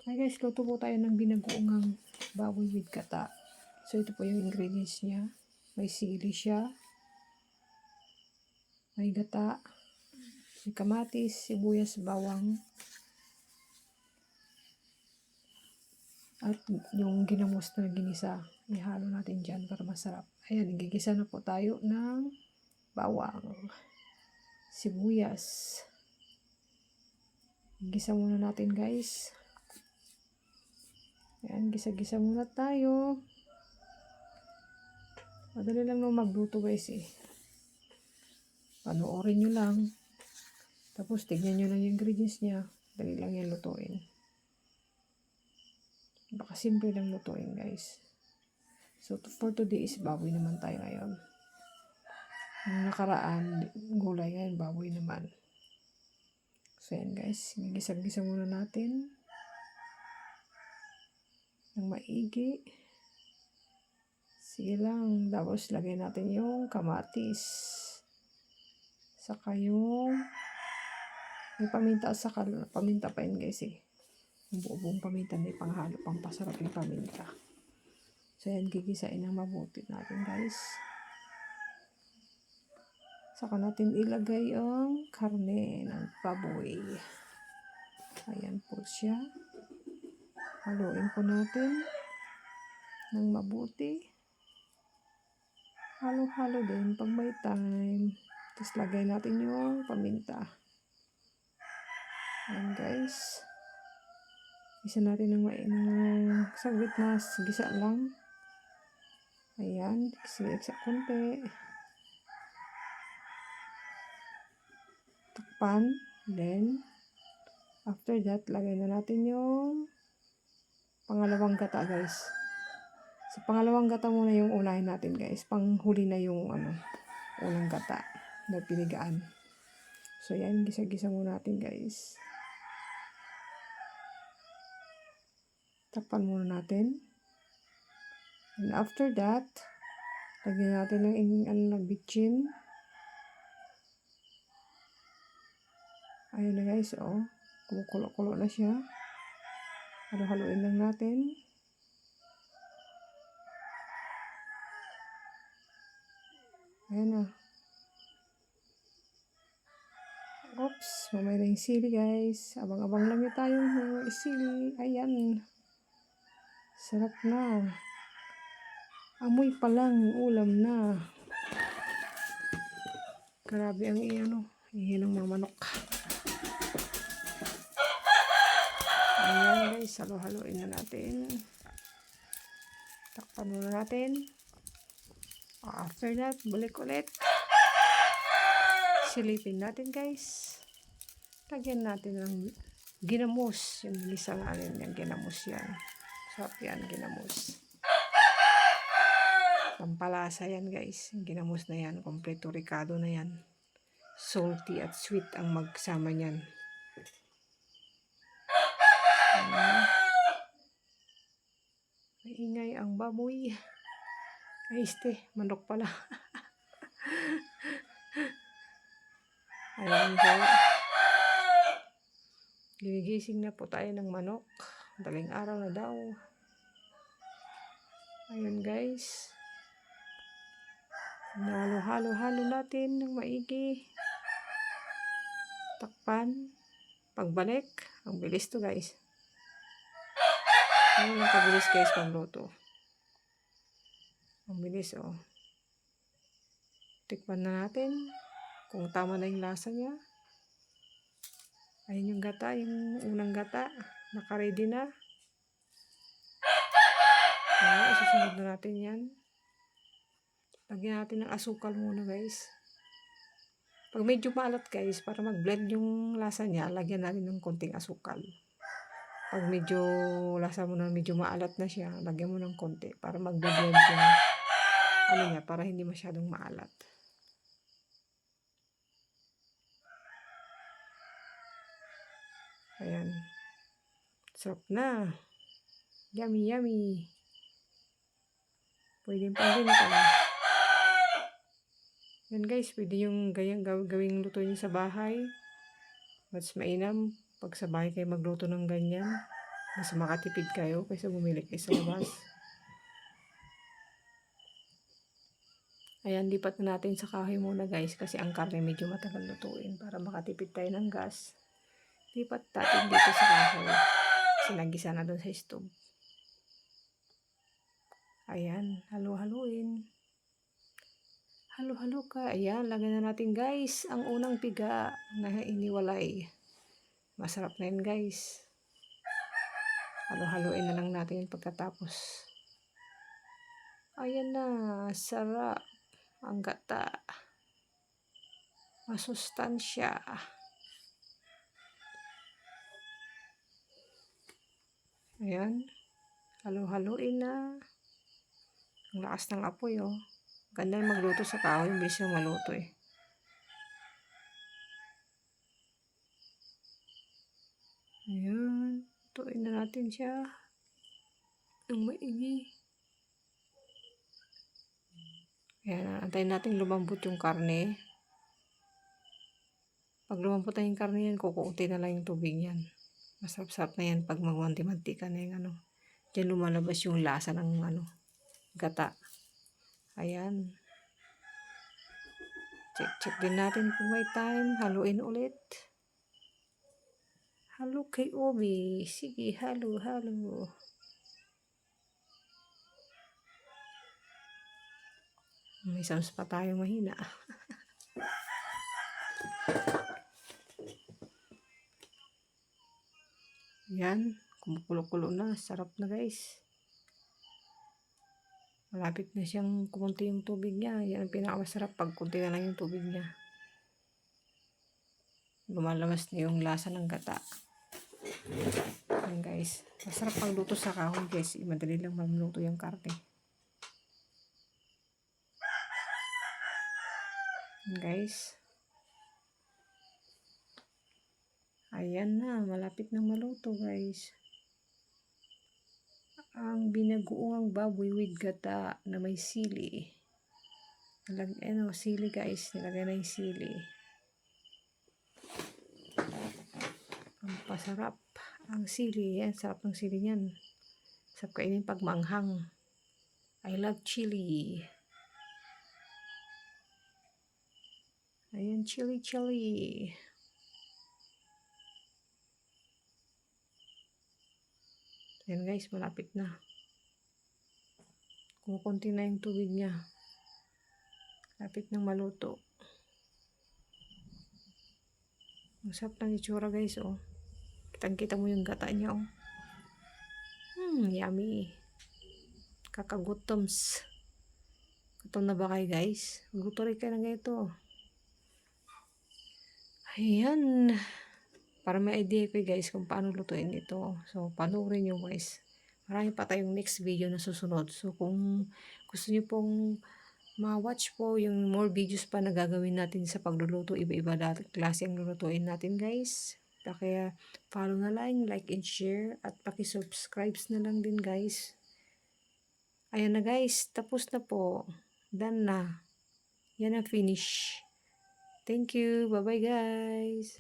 Hi guys, luto po tayo ng binagoongang baboy with gata. So ito po yung ingredients niya. May sili siya, may gata, may kamatis, sibuyas, bawang, at yung ginamos na ginisa. Ihalo natin dyan para masarap. Ayan, gigisa na po tayo ng bawang, sibuyas. Gisa muna natin guys. Ayan, gisa-gisa muna tayo. Madali lang naman magluto guys eh. Panoorin nyo lang. Tapos tignan nyo lang yung ingredients niya. Dali lang yan lutuin. Baka simple lang lutuin guys. So for today is baboy naman tayo ngayon. Yung nakaraan, gulay, ngayon baboy naman. So yan guys, gisa-gisa muna natin ng maigi. Sige lang, tapos lagay natin yung kamatis. Saka yung may paminta, saka paminta pa yun guys eh. Yung buong paminta, may panghalo, pampasarap yung paminta. So yan, gigisain ng mabuti natin guys. Saka natin ilagay ang karne ng baboy. Ayan po siya. Haluin po natin ng mabuti. Halo-halo din pag may time. Tapos lagay natin yung paminta. Ayan guys. Gisa natin ng saglit na gisa lang. Ayan. Gisa konti. Takpan. Then, after that, lagay na natin yung pangalawang gata guys. Sa pangalawang gata muna yung unahin natin guys. Panghuli na yung unang gata na pinigaan. So yan, gisa-gisa muna natin guys. Takpan muna natin. And after that, lagyan natin ng bitchin. Ayun na guys, oh. Kumukulo-kulo na siya. Halo-haloin lang natin. Ayan na. Oops, mamaya na yung sili guys. Abang-abang lang yun tayo ng sili. Ayan. Sarap na. Amoy pa lang, ulam na. Grabe ang ihinong mga manok. Ayan guys, halo-haloin na natin. Takpan muna natin. After that, balik ulit. Silipin natin guys. Lagyan natin ng ginamos. Yung lisang yung ginamos yan. Sarap yan, ginamos. Pampalasa yan guys. Yung ginamos na yan. Kompleto ricado na yan. Salty at sweet ang magsama niyan. Maingay ang baboy. Ay, manok pala. Ayan po. Ginigising na po tayo ng manok. Daling araw na daw. Ayun guys. Halo-halo natin ng maigi. Takpan. Pagbalik. Ang bilis to guys. Ano lang kabilis guys pagluto. Ang bilis oh. Tikman na natin kung tama na yung lasa niya. Ayun yung gata, yung unang gata. Naka-ready na. Ayan, isusunod na natin yan. Lagyan natin ng asukal muna guys. Pag medyo maalat guys, para mag-blend yung lasa niya, lagyan natin ng konting asukal. Pag medyo lasa mo na medyo maalat na siya, lagyan mo ng konti para mag-blend yung niya, para hindi masyadong maalat. Ayan. Sarap na. Yummy, yummy. Pwede pang ganito na. Yan guys, pwede yung gawing luto niyo sa bahay. Mas mainam pag sa bahay kayo magluto ng ganyan. Mas makatipid kayo kaysa bumili kayo sa labas. Ayan, lipat na natin sa kahoy muna guys kasi ang karne medyo matagal lutuin para makatipid tayo ng gas. Lipat natin dito sa kahoy. Sinagisa na doon sa stove. Ayan, halo-haluin. Halo-halo ka. Ayan, lagyan na natin guys ang unang piga na iniwalay. Masarap na yun guys. Halo-haluin na lang natin pagkatapos. Ayan na, sarap. Ang gata. Masustansya. Ayan. Halo-haluin na. Ang lakas ng apoy oh. Ganda yung magluto sa kahoy. Bilis yung maluto eh. Ayan. Lutuin na natin siya. Ang maigi. Ayan. Antayin natin lumambot yung karne. Pag lumambot na yung karne yan, kukunti na lang yung tubig yan. Masarap-sarap na yan pag magwanti-mantika na yung ano. Diyan lumalabas yung lasa ng ano, gata. Ayan. Check din natin kung may time. Haluin ulit. Halo kay Obi. Sige, halo. May sounds pa tayo mahina. Yan. Kumukulo-kulo na. Sarap na guys. Malapit na siyang kumunti yung tubig niya. Yan ang pinakamasarap pag kunti na lang yung tubig niya. Lumalabas na yung lasa ng gata. Yan guys. Masarap pagluto sa kahoy guys. Madali lang magluto yung karne. Yan guys. Ayan na. Malapit na maluto guys. Ang binagoong baboy with gata na may sili. Sili guys. Nilagay na yung sili. Ang pasarap. Ang sili. Yan. Sarap ng sili niyan. Sarap kainin pag manghang. I love chili. Ayan, chili. Ayan guys, malapit na. Kumukunti na yung tubig niya. Lapit ng maluto. Masarap ng itsura guys, oh. Kitang-kita mo yung gata niya, oh. Yummy. Kakagutoms. Gutom na ba kayo guys? Gusto rin kayo na ganito. Ayan. Para may idea kayo guys kung paano lutuin ito. So, panoorin nyo guys. Marami pa tayong next video na susunod. So, kung gusto nyo pong ma-watch po yung more videos pa na gagawin natin sa pagluluto, iba-iba klase ang lulutuin natin guys. Kaya follow na lang, like and share, at paki-subscribe na lang din guys. Ayan na guys, tapos na po. Done na. Yan ang finish. Thank you. Bye-bye guys.